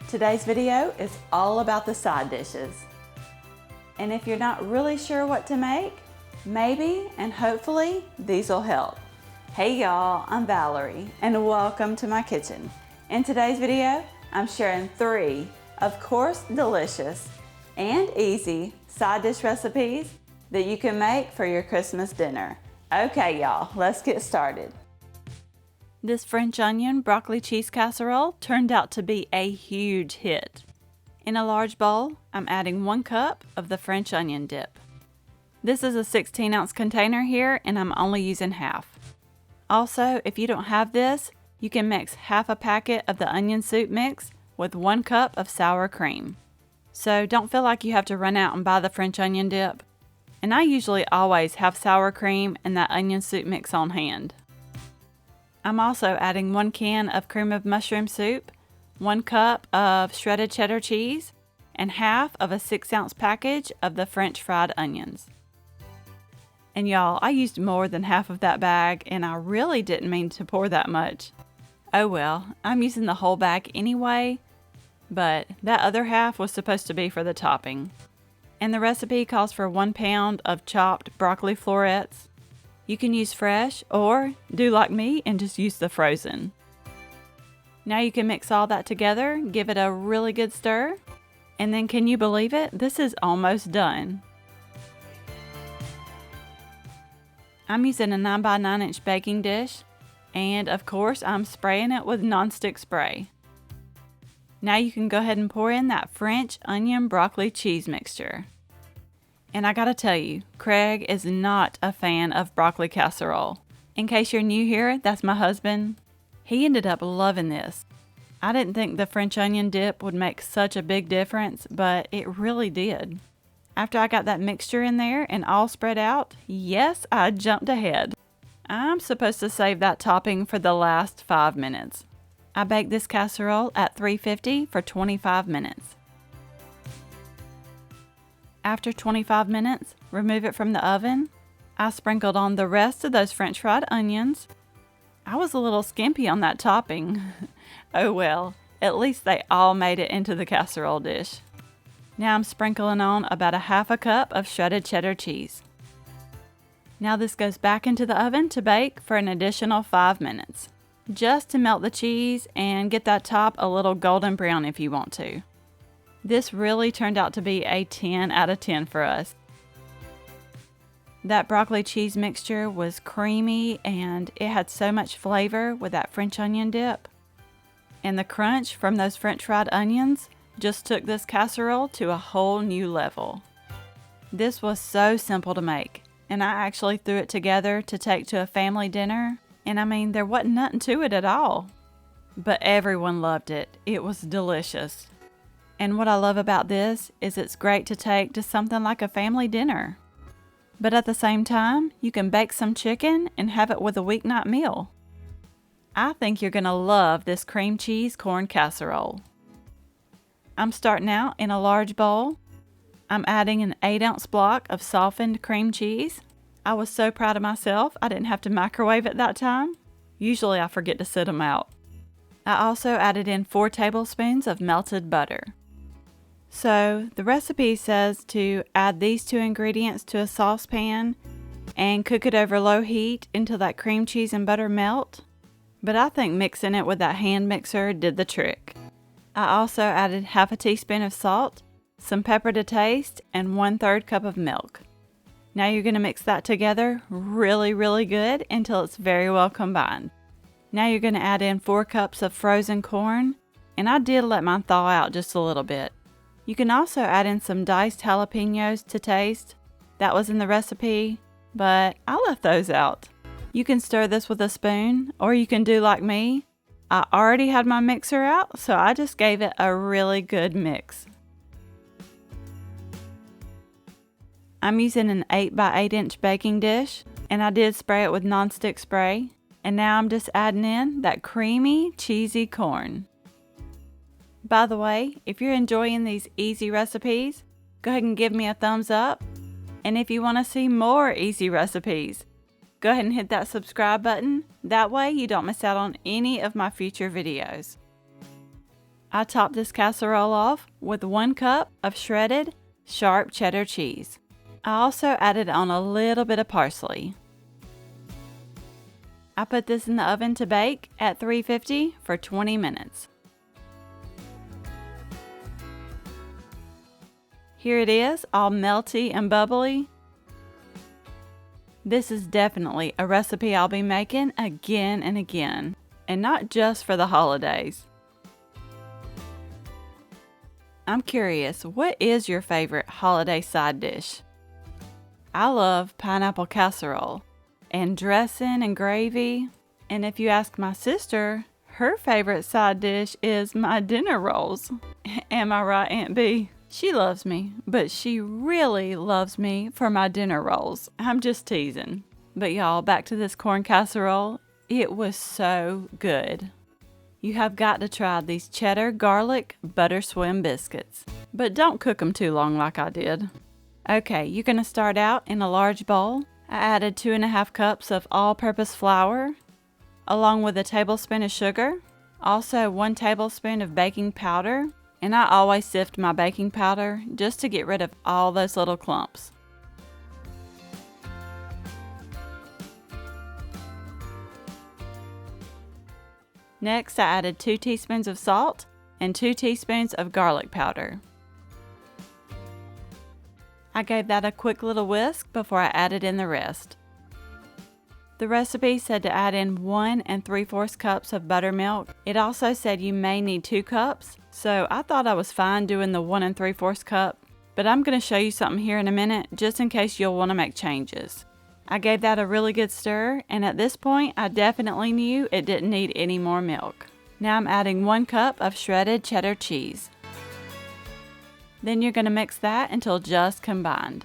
Today's video is all about the side dishes. And if you're not really sure what to make, maybe and hopefully these will help. Hey y'all, I'm Valerie and welcome to my kitchen. In today's video, I'm sharing 3, of course, delicious and easy side dish recipes that you can make for your Christmas dinner. Okay y'all, let's get started. This French onion broccoli cheese casserole turned out to be a huge hit. In a large bowl, I'm adding 1 cup of the French onion dip. This is a 16-ounce container here and I'm only using half. Also, if you don't have this, you can mix half a packet of the onion soup mix with 1 cup of sour cream. So don't feel like you have to run out and buy the French onion dip. And I usually always have sour cream and that onion soup mix on hand. I'm also adding 1 can of cream of mushroom soup, 1 cup of shredded cheddar cheese, and half of a 6-ounce package of the French fried onions. And y'all, I used more than half of that bag and I really didn't mean to pour that much. Oh well, I'm using the whole bag anyway, but that other half was supposed to be for the topping. And the recipe calls for 1 pound of chopped broccoli florets. You can use fresh or do like me and just use the frozen. Now you can mix all that together, give it a really good stir, and then can you believe it? This is almost done. I'm using a 9 by 9 inch baking dish, and of course I'm spraying it with nonstick spray. Now you can go ahead and pour in that French onion broccoli cheese mixture. And I gotta tell you, Craig is not a fan of broccoli casserole. In case you're new here, that's my husband. He ended up loving this. I didn't think the French onion dip would make such a big difference, but it really did. After I got that mixture in there and all spread out, yes, I jumped ahead. I'm supposed to save that topping for the last 5 minutes. I baked this casserole at 350 for 25 minutes. After 25 minutes, remove it from the oven. I sprinkled on the rest of those French fried onions. I was a little skimpy on that topping. Oh well, at least they all made it into the casserole dish. Now I'm sprinkling on about a half a cup of shredded cheddar cheese. Now this goes back into the oven to bake for an additional 5 minutes. Just to melt the cheese and get that top a little golden brown if you want to. This really turned out to be a 10 out of 10 for us. That broccoli cheese mixture was creamy and it had so much flavor with that French onion dip. And the crunch from those French fried onions just took this casserole to a whole new level. This was so simple to make, and I actually threw it together to take to a family dinner, and I mean, there wasn't nothing to it at all. But everyone loved it. It was delicious. And what I love about this is it's great to take to something like a family dinner. But at the same time, you can bake some chicken and have it with a weeknight meal. I think you're going to love this cream cheese corn casserole. I'm starting out in a large bowl. I'm adding an 8-ounce block of softened cream cheese. I was so proud of myself, I didn't have to microwave it that time. Usually I forget to sit them out. I also added in 4 tablespoons of melted butter. So the recipe says to add these 2 ingredients to a saucepan and cook it over low heat until that cream cheese and butter melt. But I think mixing it with that hand mixer did the trick. I also added half a teaspoon of salt, some pepper to taste, and 1/3 cup of milk. Now you're going to mix that together really good until it's very well combined. Now you're going to add in 4 cups of frozen corn, and I did let mine thaw out just a little bit. You can also add in some diced jalapenos to taste. That was in the recipe, but I left those out. You can stir this with a spoon, or you can do like me. I already had my mixer out, so I just gave it a really good mix. I'm using an 8 by 8 inch baking dish, and I did spray it with nonstick spray. And now I'm just adding in that creamy, cheesy corn. By the way, if you're enjoying these easy recipes, go ahead and give me a thumbs up. And if you want to see more easy recipes, go ahead and hit that subscribe button. That way you don't miss out on any of my future videos. I topped this casserole off with 1 cup of shredded, sharp cheddar cheese. I also added on a little bit of parsley. I put this in the oven to bake at 350 for 20 minutes. Here it is, all melty and bubbly. This is definitely a recipe I'll be making again and again, and not just for the holidays. I'm curious, what is your favorite holiday side dish? I love pineapple casserole and dressing and gravy. And if you ask my sister, her favorite side dish is my dinner rolls. Am I right, Aunt B? She loves me, but she really loves me for my dinner rolls. I'm just teasing. But y'all, back to this corn casserole. It was so good. You have got to try these cheddar garlic butter swim biscuits. But don't cook them too long like I did. Okay, you're going to start out in a large bowl. I added 2.5 cups of all-purpose flour, along with a tablespoon of sugar, also 1 tablespoon of baking powder, and I always sift my baking powder just to get rid of all those little clumps. Next, I added 2 teaspoons of salt and 2 teaspoons of garlic powder. I gave that a quick little whisk before I added in the rest. The recipe said to add in 1 3/4 cups of buttermilk. It also said you may need 2 cups, so I thought I was fine doing the 1 3/4 cup, but I'm going to show you something here in a minute just in case you'll want to make changes. I gave that a really good stir, and at this point I definitely knew it didn't need any more milk. Now I'm adding 1 cup of shredded cheddar cheese. Then you're going to mix that until just combined.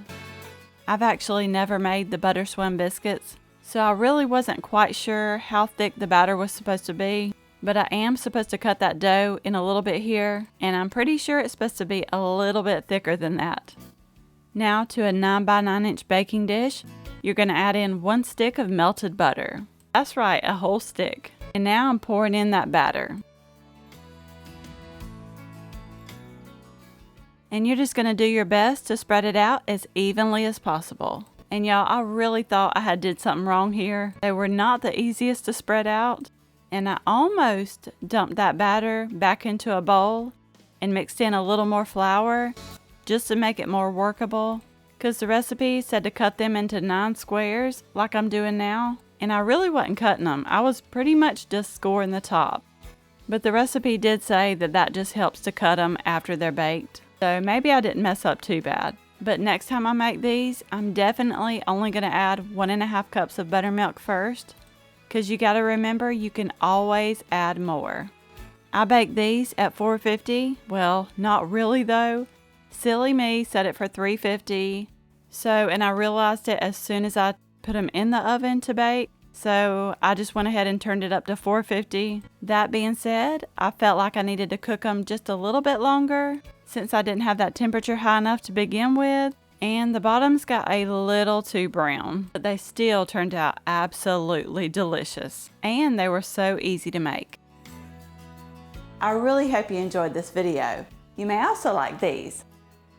I've actually never made the butter swim biscuits, so I really wasn't quite sure how thick the batter was supposed to be, but I am supposed to cut that dough in a little bit here, and I'm pretty sure it's supposed to be a little bit thicker than that. Now to a 9 by 9 inch baking dish, you're going to add in 1 stick of melted butter. That's right, a whole stick. And now I'm pouring in that batter. And you're just going to do your best to spread it out as evenly as possible. And y'all, I really thought I had did something wrong here. They were not the easiest to spread out. And I almost dumped that batter back into a bowl and mixed in a little more flour just to make it more workable. Because the recipe said to cut them into 9 squares like I'm doing now. And I really wasn't cutting them. I was pretty much just scoring the top. But the recipe did say that that just helps to cut them after they're baked. So maybe I didn't mess up too bad. But next time I make these, I'm definitely only going to add 1.5 cups of buttermilk first. Because you got to remember, you can always add more. I baked these at 450. Well, not really though. Silly me, set it for 350. And I realized it as soon as I put them in the oven to bake. So I just went ahead and turned it up to 450. That being said, I felt like I needed to cook them just a little bit longer since I didn't have that temperature high enough to begin with. And the bottoms got a little too brown, but they still turned out absolutely delicious. And they were so easy to make. I really hope you enjoyed this video. You may also like these.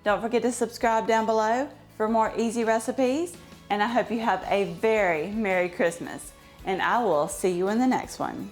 Don't forget to subscribe down below for more easy recipes. And I hope you have a very Merry Christmas. And I will see you in the next one.